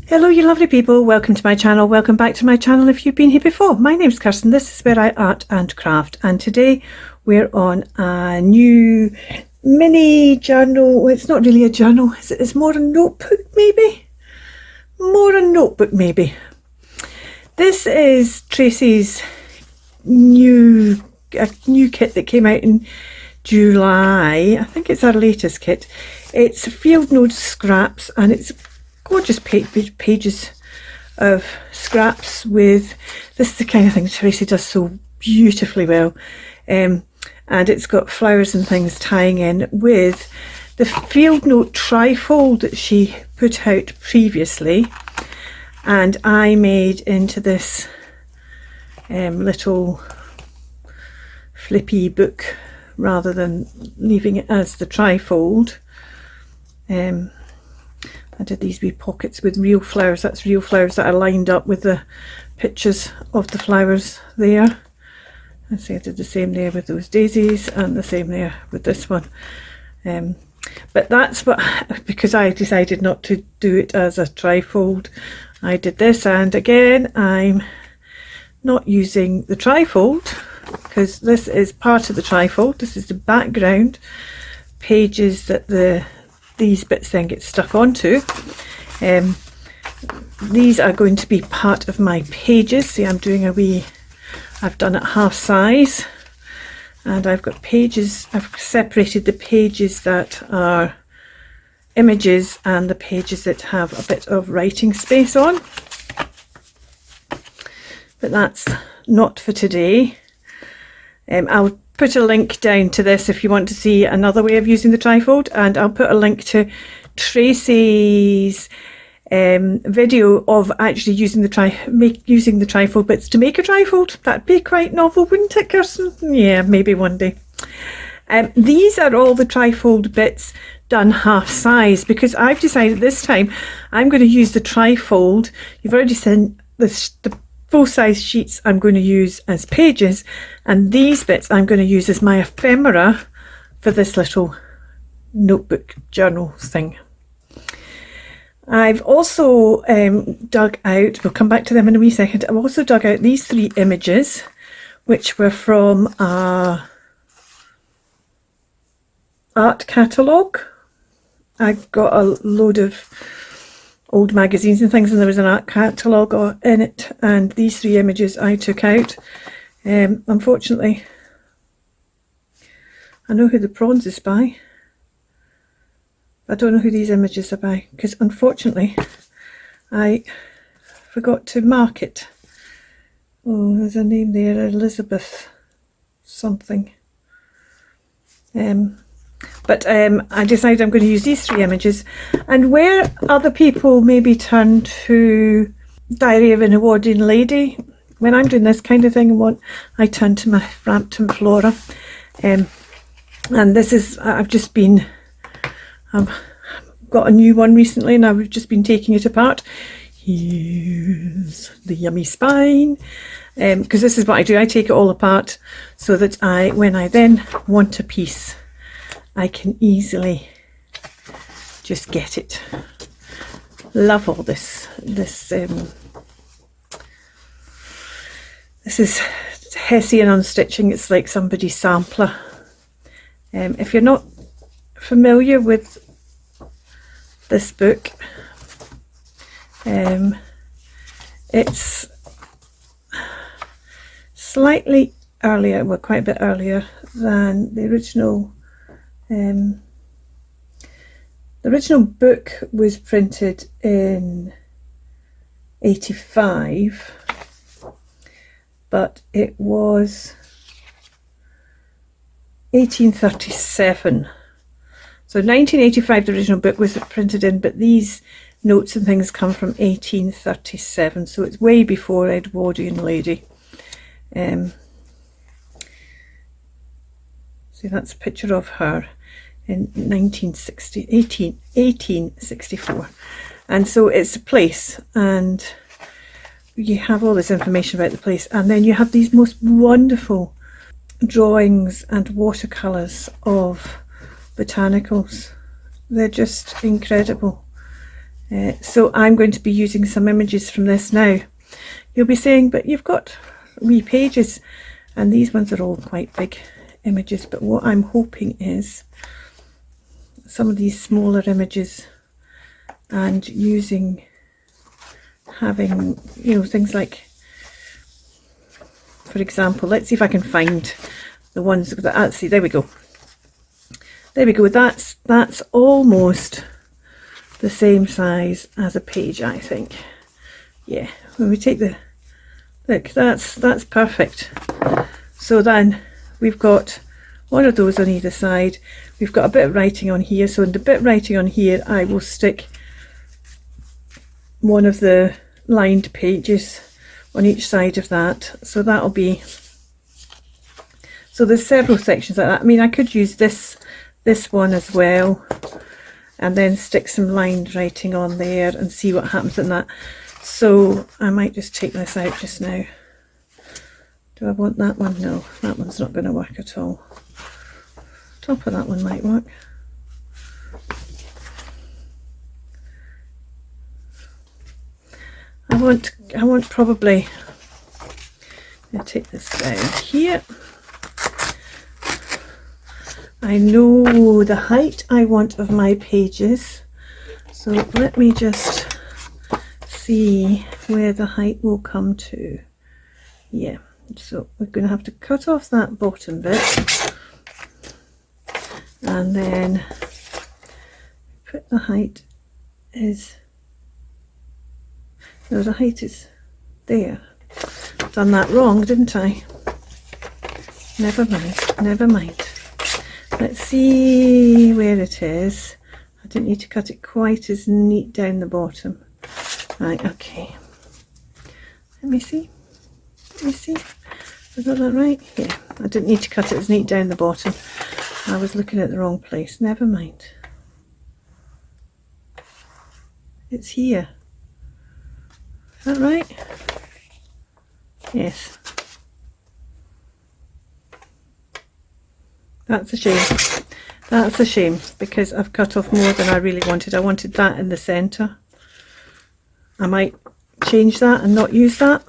Hello you lovely people, welcome to my channel, welcome back to my channel if you've been here before. My name's Kirsten, this is where I art and craft, and today we're on a new mini journal. Well, it's not really a journal, it's more a notebook maybe? More a notebook maybe. This is Tracie's new kit that came out in July. I think it's our latest kit. It's FieldNote scraps and it's gorgeous pages of scraps with, this is the kind of thing Tracie does so beautifully well, and it's got flowers and things tying in with the FieldNote Trifold that she put out previously, and I made into this little flippy book rather than leaving it as the trifold. I did these wee pockets with real flowers. That's real flowers that are lined up with the pictures of the flowers there. I see I did the same there with those daisies and the same there with this one. But that's what, because I decided not to do it as a trifold, I did this. And again, I'm not using the trifold because this is part of the trifold. This is the background pages that these bits then get stuck onto. These are going to be part of my pages. See, I'm doing I've done it half size, and I've got pages, I've separated the pages that are images and the pages that have a bit of writing space on. But that's not for today. I'll put a link down to this if you want to see another way of using the trifold, and I'll put a link to Tracie's video of actually using the trifold bits to make a trifold. That'd be quite novel, wouldn't it, Kirsten? Yeah, maybe one day. These are all the trifold bits done half size, because I've decided this time I'm going to use the trifold. You've already seen the full-size sheets I'm going to use as pages, and these bits I'm going to use as my ephemera for this little notebook journal thing. I've also dug out, we'll come back to them in a wee second, I've also dug out these 3 images which were from our art catalogue. I got a load of old magazines and things, and there was an art catalogue in it, and these 3 images I took out. Unfortunately, I know who the prawns is by. I don't know who these images are by, because unfortunately I forgot to mark it. Oh, there's a name there, Elizabeth something. But I decided I'm going to use these 3 images, and where other people maybe turn to Diary of an Edwardian Lady, when I'm doing this kind of thing, I turn to my Frampton Flora. And this is, I've got a new one recently, and I've just been taking it apart. Here's the yummy spine, because this is what I do. I take it all apart so that when I then want a piece, I can easily just get it. Love all this. This is Hessian unstitching. It's like somebody's sampler. If you're not familiar with this book, it's slightly earlier, well, quite a bit earlier than the original. The original book was printed in 85, but it was 1837. So 1985 the original book was printed in, but these notes and things come from 1837, so it's way before Edwardian Lady. See, that's a picture of her in 1864, and so it's a place, and you have all this information about the place, and then you have these most wonderful drawings and watercolours of botanicals. They're just incredible. So I'm going to be using some images from this now. You'll be saying, but you've got wee pages, and these ones are all quite big images, but what I'm hoping is some of these smaller images, and having, you know, things like, for example, let's see if I can find the ones that, see, there we go. There we go, that's almost the same size as a page, I think. Yeah, when we take the, look, that's perfect. So then we've got one of those on either side. We've got a bit of writing on here, so in the bit of writing on here I will stick one of the lined pages on each side of that. So that'll be, so there's several sections like that. I mean, I could use this one as well and then stick some lined writing on there and see what happens in that. So I might just take this out just now. Do I want that one? No, that one's not going to work at all. Top of that one might work. I want probably, I'll take this down here. I know the height I want of my pages, so let me just see where the height will come to. Yeah, so we're going to have to cut off that bottom bit and then put the height is, no, the height is there. Done that wrong, didn't I? Never mind, never mind. Let's see where it is. I didn't need to cut it quite as neat down the bottom. Right, okay. Let me see. Let me see. I got that right? Yeah, I didn't need to cut it as neat down the bottom. I was looking at the wrong place. Never mind. It's here. Is that right? Yes. That's a shame. That's a shame because I've cut off more than I really wanted. I wanted that in the centre. I might change that and not use that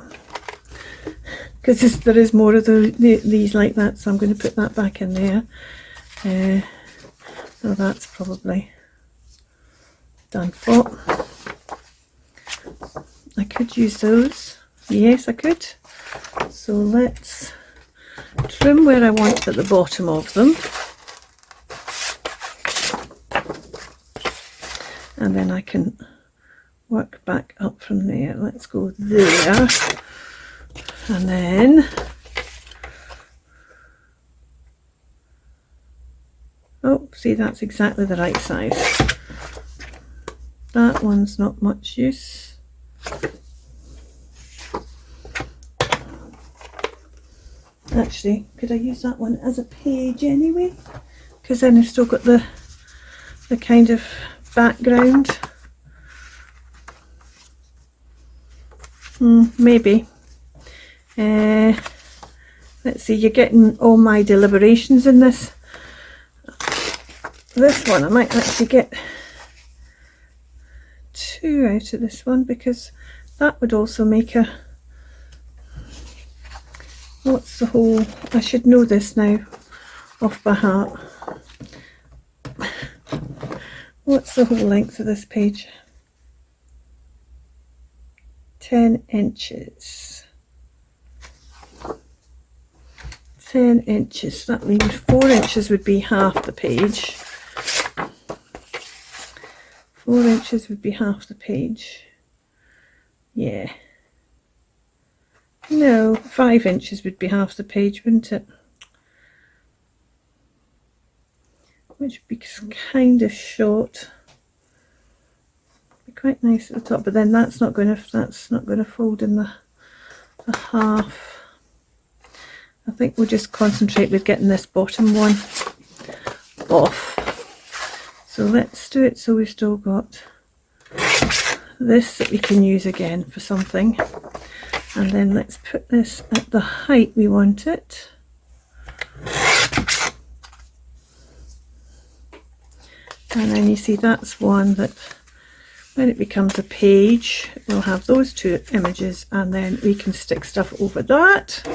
because there is more of these like that, so I'm going to put that back in there. So that's probably done for. I could use those. Yes, I could. So let's trim where I want at the bottom of them, and then I can work back up from there. Let's go there, and then oh, see, that's exactly the right size. That one's not much use. Actually, could I use that one as a page anyway? Because then I've still got the kind of background. Maybe. Let's see, you're getting all my deliberations in this. This one, I might actually get 2 out of this one because that would also make a, what's the whole, I should know this now off by heart. What's the whole length of this page? 10 inches. 10 inches. That means 4 inches would be half the page. 4 inches would be half the page. Yeah. No, 5 inches would be half the page, wouldn't it? Which would be kind of short. Be quite nice at the top, but then that's not going to fold in the half. I think we'll just concentrate with getting this bottom one off. So let's do it so we've still got this that we can use again for something. And then let's put this at the height we want it. And then you see that's one that when it becomes a page, we'll have those two images, and then we can stick stuff over that.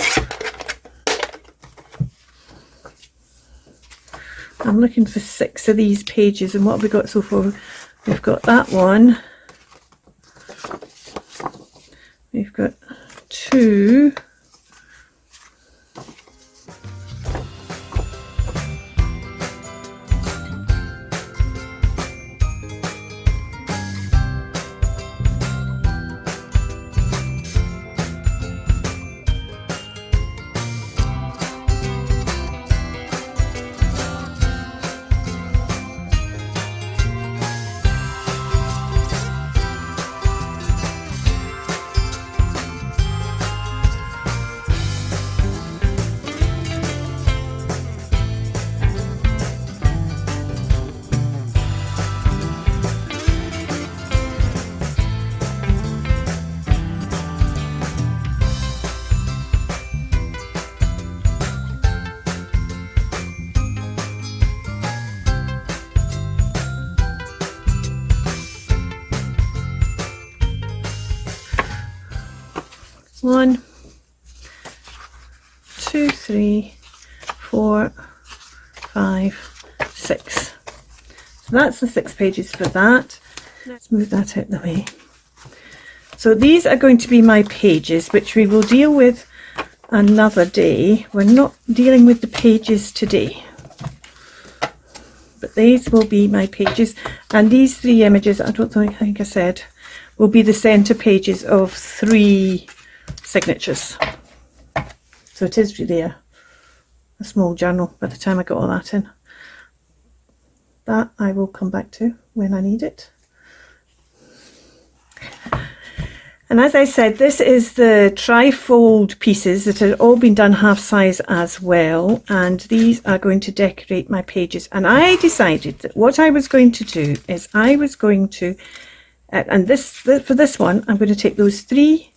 I'm looking for 6 of these pages, and what have we got so far? We've got that one, we've got 2, one, 2, 3, 4, 5, 6. So that's the 6 pages for that. Let's move that out of the way. So these are going to be my pages, which we will deal with another day. We're not dealing with the pages today, but these will be my pages, and these 3 images, I think I said, will be the center pages of 3 signatures. So it is really a small journal by the time I got all that in. That I will come back to when I need it. And as I said, this is the trifold pieces that had all been done half size as well, and these are going to decorate my pages. And I decided that what I was going to do is I was going to, for this one, I'm going to take those 3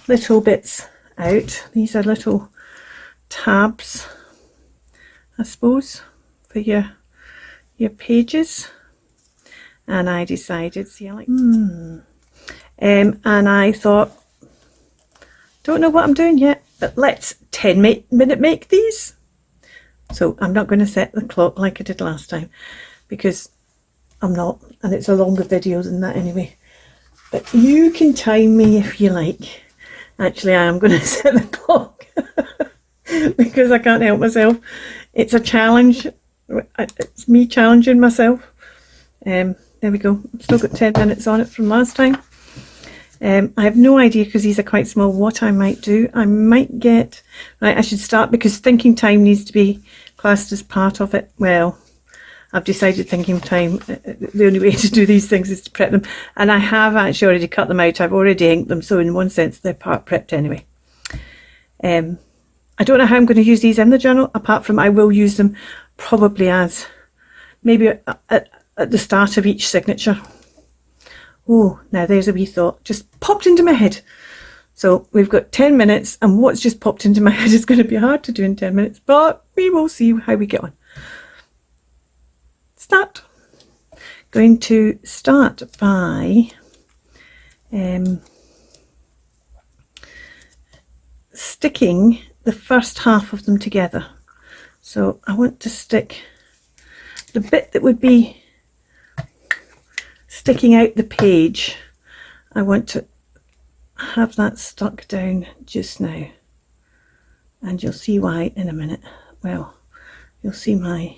little bits out. These are little tabs, I suppose, for your pages. And I decided, see, I like, and I thought, don't know what I'm doing yet, but let's 10-minute make these. So I'm not going to set the clock like I did last time, because I'm not, and it's a longer video than that anyway. But you can time me if you like. Actually, I am going to set the clock because I can't help myself. It's a challenge. It's me challenging myself. There we go. I've still got 10 minutes on it from last time. I have no idea, because these are quite small, what I might do. I might get, right, I should start, because thinking time needs to be classed as part of it. Well, I've decided thinking time, the only way to do these things is to prep them. And I have actually already cut them out. I've already inked them. So in one sense, they're part prepped anyway. I don't know how I'm going to use these in the journal, apart from I will use them probably as maybe at the start of each signature. Oh, now there's a wee thought just popped into my head. So we've got 10 minutes, and what's just popped into my head is going to be hard to do in 10 minutes, but we will see how we get on. Start. Going to start by sticking the first half of them together. So I want to stick the bit that would be sticking out the page. I want to have that stuck down just now, and you'll see why in a minute. Well, you'll see my,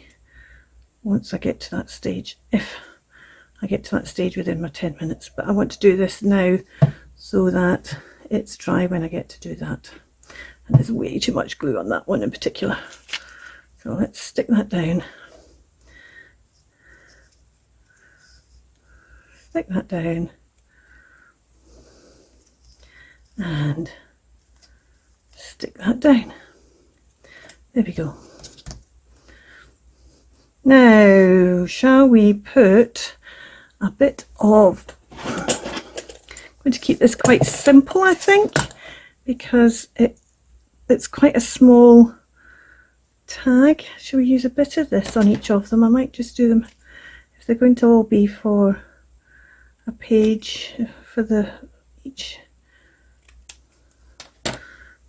once I get to that stage, if I get to that stage within my 10 minutes, but I want to do this now so that it's dry when I get to do that. And there's way too much glue on that one in particular. So let's stick that down. Stick that down. And stick that down. There we go. Now, shall we put a bit of, I'm going to keep this quite simple, I think, because it's quite a small tag. Shall we use a bit of this on each of them? I might just do them, if they're going to all be for a page for each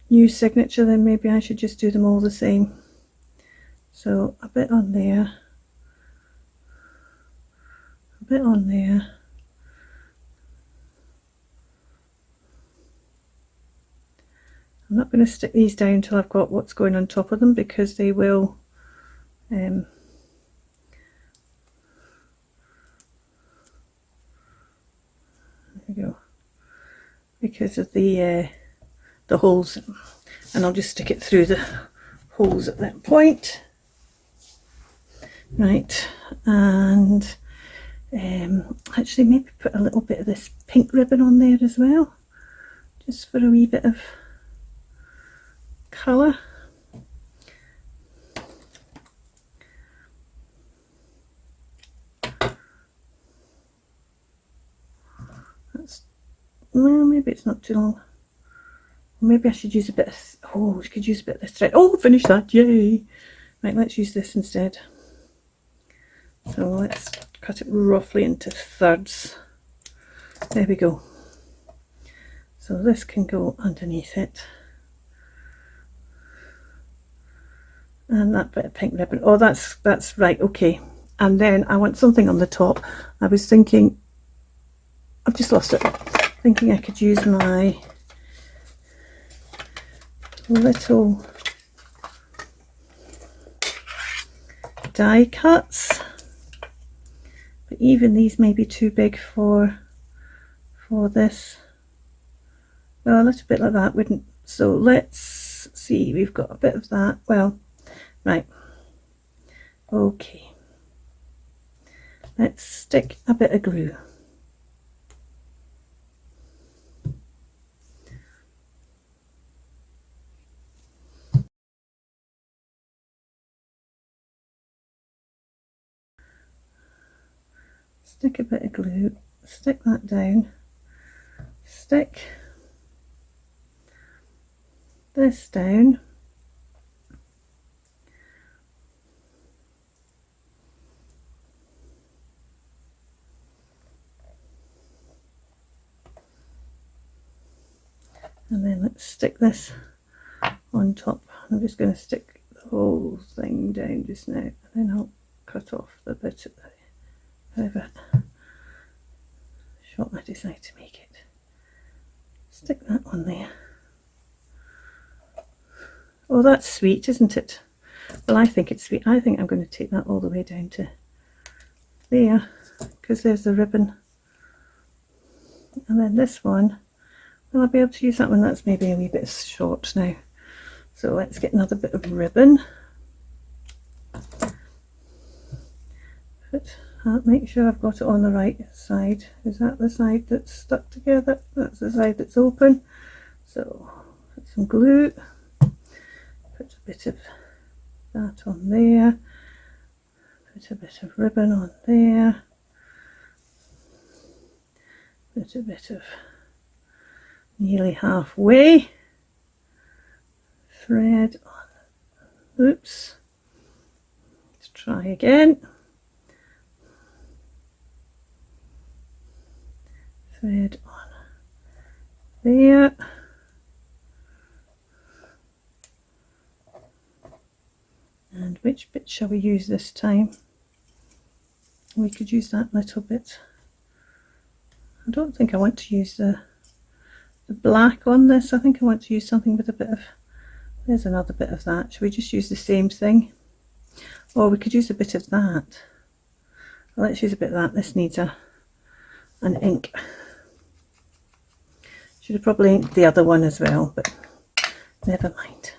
new signature, then maybe I should just do them all the same. So a bit on there, a bit on there, I'm not going to stick these down until I've got what's going on top of them, because they will there we go, because of the holes, and I'll just stick it through the holes at that point. Right, and actually maybe put a little bit of this pink ribbon on there as well, just for a wee bit of colour. That's, well, maybe it's not too long. Maybe I should use a bit of, oh, I could use a bit of this thread. Oh, finish that, yay! Right, let's use this instead. So let's cut it roughly into thirds. There we go. So this can go underneath it. And that bit of pink ribbon. Oh, that's right, okay. And then I want something on the top. I was thinking, I've just lost it. Thinking I could use my little die cuts, but even these may be too big for this. Well, a little bit like that wouldn't. So let's see, we've got a bit of that. Well, right, okay, let's stick a bit of glue. Stick a bit of glue, stick that down, stick this down, and then let's stick this on top. I'm just going to stick the whole thing down just now, and then I'll cut off the bit at the however short I decide to make it. Stick that on there. Oh, that's sweet, isn't it? Well, I think it's sweet. I think I'm going to take that all the way down to there, because there's the ribbon. And then this one, will I be able to use that one? That's maybe a wee bit short now. So let's get another bit of ribbon. Make sure I've got it on the right side. Is that the side that's stuck together? That's the side that's open. So put some glue, put a bit of that on there, put a bit of ribbon on there, put a bit of nearly halfway thread on. Oops, let's try again. Thread on there, and which bit shall we use this time? We could use that little bit. I don't think I want to use the black on this. I think I want to use something with a bit of, there's another bit of that. Should we just use the same thing? Or we could use a bit of that. Well, let's use a bit of that. This needs an ink. Should have probably inked the other one as well, but never mind.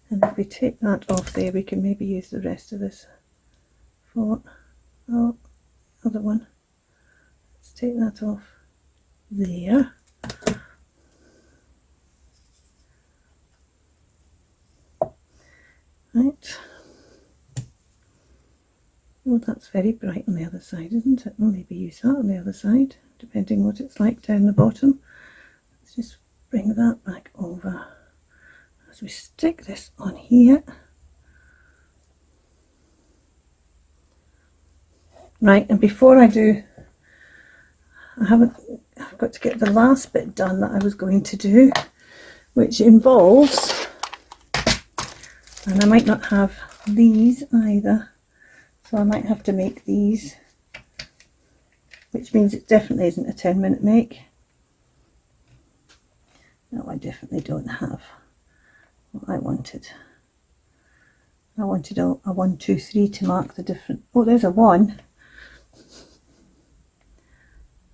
And if we take that off there, we can maybe use the rest of this for, oh, other one. Let's take that off there. Right. Well, that's very bright on the other side, isn't it? We'll maybe use that on the other side, depending what it's like down the bottom. Let's just bring that back over as we stick this on here. Right, and before I do, I've got to get the last bit done that I was going to do, which involves, and I might not have these either, so I might have to make these, which means it definitely isn't a 10-minute make. No, I definitely don't have what I wanted. I wanted a 1, 2, 3 to mark the different, oh, there's a 1.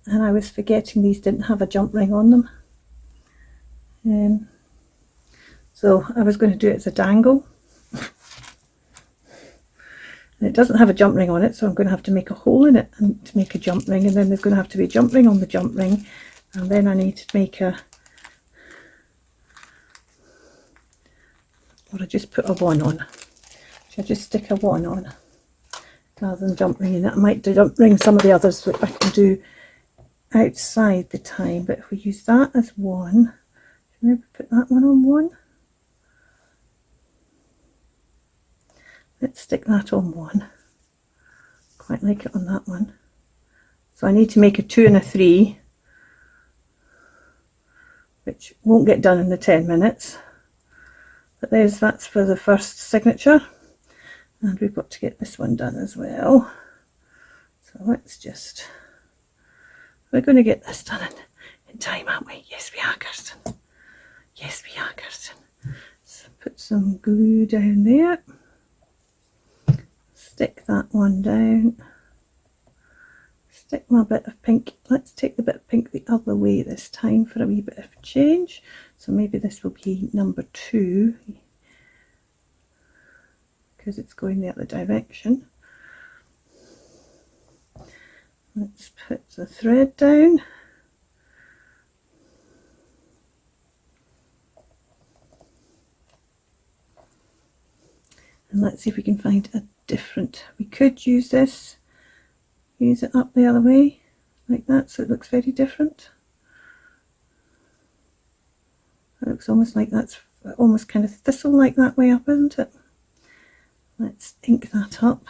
And I was forgetting these didn't have a jump ring on them. So I was going to do it as a dangle. And it doesn't have a jump ring on it, so I'm going to have to make a hole in it and to make a jump ring, and then there's going to have to be a jump ring on the jump ring, and then I need to make a, or I just put a 1 on. Should I just stick a 1 on rather than jump ring in it? I might do jump ring some of the others that I can do outside the time, but if we use that as 1, maybe put that one on 1. Let's stick that on 1. Quite like it on that one. So I need to make a 2 and a 3, which won't get done in the 10 minutes. But that's for the first signature, and we've got to get this one done as well. So let's just, we're going to get this done in time, aren't we? Yes, we are, Kirsten. Yes, we are, Kirsten. So put some glue down there. Stick that one down. Stick my bit of pink. Let's take the bit of pink the other way this time for a wee bit of change. So maybe this will be number 2 because it's going the other direction. Let's put the thread down. And let's see if we can find a different, we could use this, use it up the other way like that, so it looks very different. It looks almost like that's almost kind of thistle like that way up, isn't it? Let's ink that up.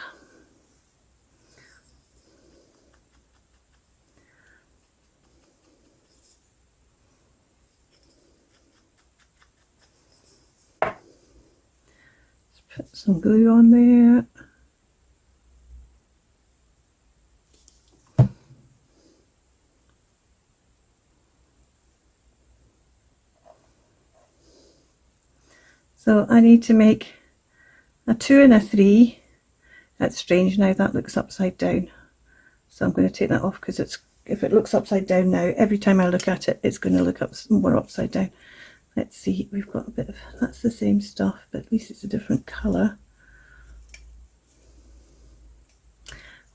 Let's put some glue on there. So I need to make a 2 and a 3. That's strange now, that looks upside down. So I'm going to take that off because it's, if it looks upside down now, every time I look at it, it's going to look more upside down. Let's see, we've got a bit of, that's the same stuff, but at least it's a different colour.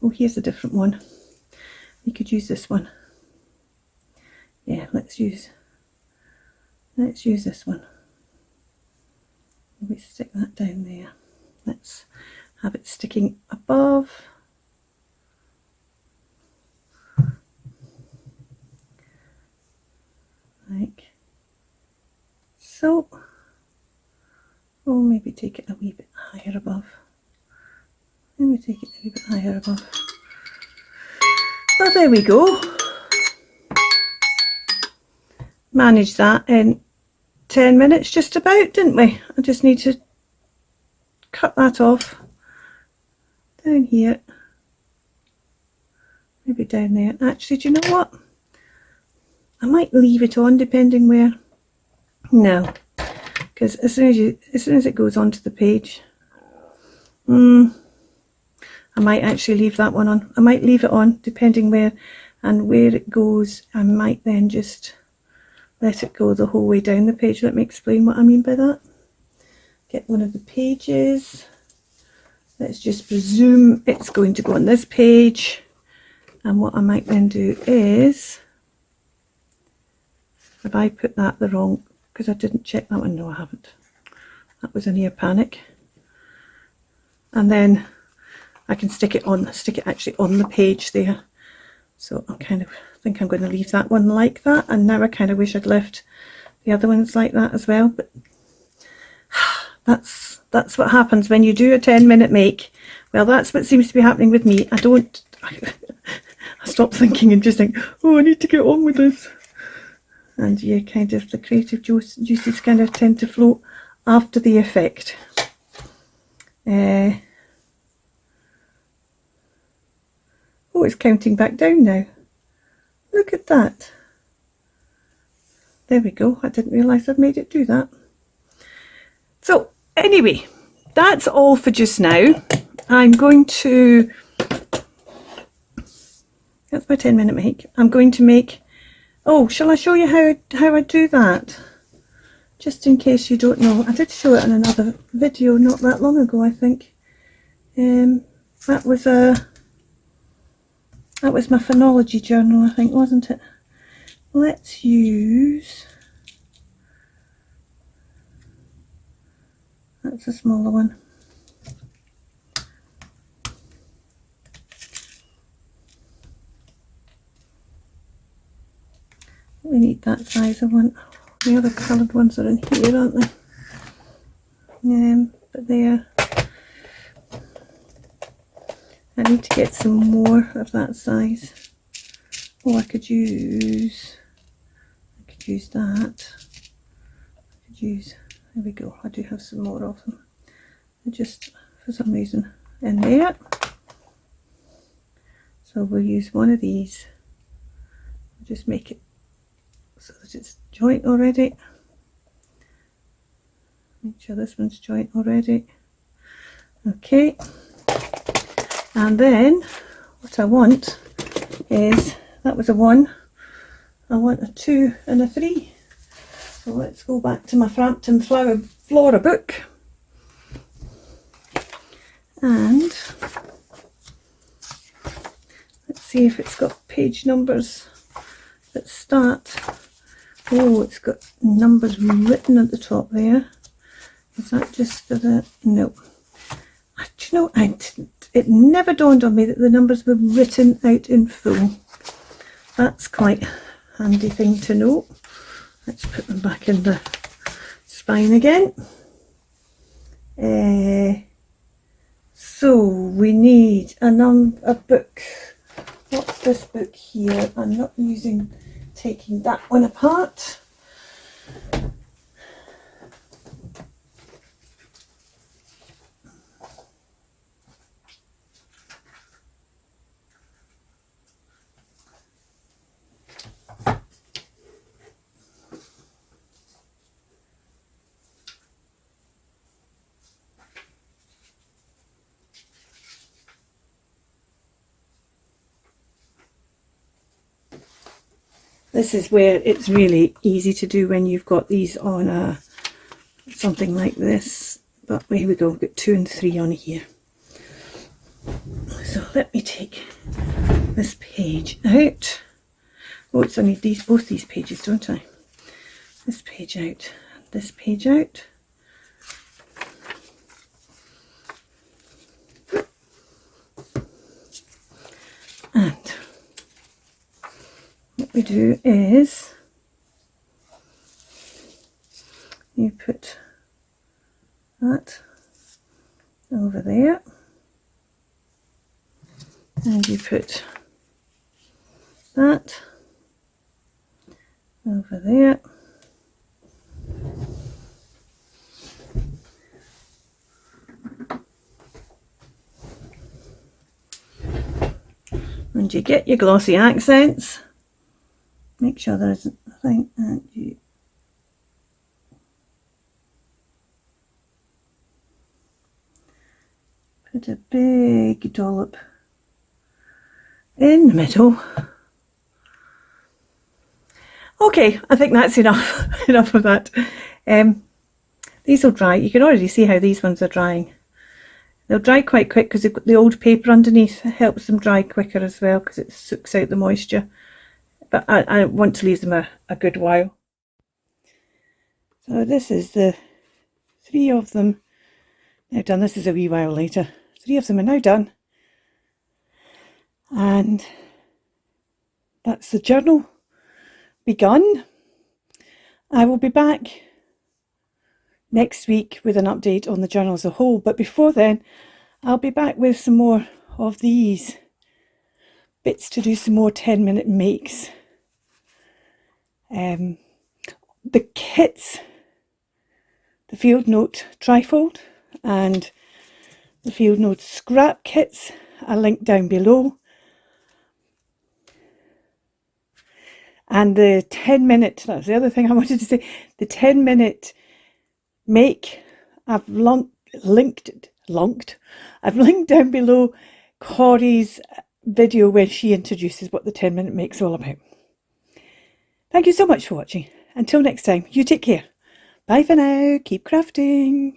Oh, here's a different one. We could use this one. Yeah, let's use this one. We stick that down there. Let's have it sticking above. Like so. Or maybe take it a wee bit higher above. Maybe take it a wee bit higher above. Well, there we go. Managed that in 10 minutes just about, didn't we? I just need to cut that off down here, maybe down there. Actually, do you know what? I might leave it on depending where. No, because as soon as it goes onto the page, I might actually leave that one on. I might leave it on depending where and where it goes. I might then just let it go the whole way down the page. Let me explain what I mean by that. Get one of the pages. Let's just presume it's going to go on this page. And what I might then do is, if I put that the wrong, because I didn't check that one. No, I haven't. That was a near panic. And then I can stick it actually on the page there. So I kind of think I'm going to leave that one like that, and now I kind of wish I'd left the other ones like that as well, but that's what happens when you do a 10-minute make. Well, that's what seems to be happening with me. I stop thinking and just think, oh, I need to get on with this. And yeah, kind of the creative juices kind of tend to float after the effect. Oh, it's counting back down now. Look at that. There we go. I didn't realise I'd made it do that. So anyway, that's all for just now. I'm going to, that's my 10-minute make. I'm going to make, oh, shall I show you how I do that? Just in case you don't know. I did show it in another video not that long ago, I think. That was my phonology journal, I think, wasn't it? Let's use, that's a smaller one. We need that size of one. The other coloured ones are in here, aren't they? But there. I need to get some more of that size. Oh, I could use that. There we go. I do have some more of them. I just, for some reason, in there. So we'll use one of these. I'll just make it so that it's joint already. Make sure this one's joint already. Okay. And then what I want is, that was a 1, I want a 2 and a 3. So let's go back to my Frampton Flora book. And let's see if it's got page numbers that start. Oh, it's got numbers written at the top there. Is that just for the, no. Do you know, it never dawned on me that the numbers were written out in full. That's quite a handy thing to know. Let's put them back in the spine again. So we need a book. What's this book here? I'm not taking that one apart. This is where it's really easy to do when you've got these on something like this. But here we go, we've got 2 and 3 on here. So let me take this page out. Oh, it's only both these pages, don't I? This page out, this page out. And what we do is you put that over there and you put that over there. And you get your glossy accents. Make sure there isn't a thing, and you put a big dollop in the middle. Okay, I think that's enough. Enough of that. These will dry. You can already see how these ones are drying. They'll dry quite quick because they've got the old paper underneath. It helps them dry quicker as well because it soaks out the moisture. But I want to leave them a good while. So this is the 3 of them now done. This is a wee while later. 3 of them are now done. And that's the journal begun. I will be back next week with an update on the journal as a whole. But before then, I'll be back with some more of these bits to do some more 10-minute makes. The kits, the FieldNote Trifold and the FieldNote scrap kits are linked down below. And the 10-minute, that's the other thing I wanted to say, the 10-minute make, I've linked down below Cori's video where she introduces what the 10-minute make's all about. Thank you so much for watching. Until next time, you take care. Bye for now. Keep crafting.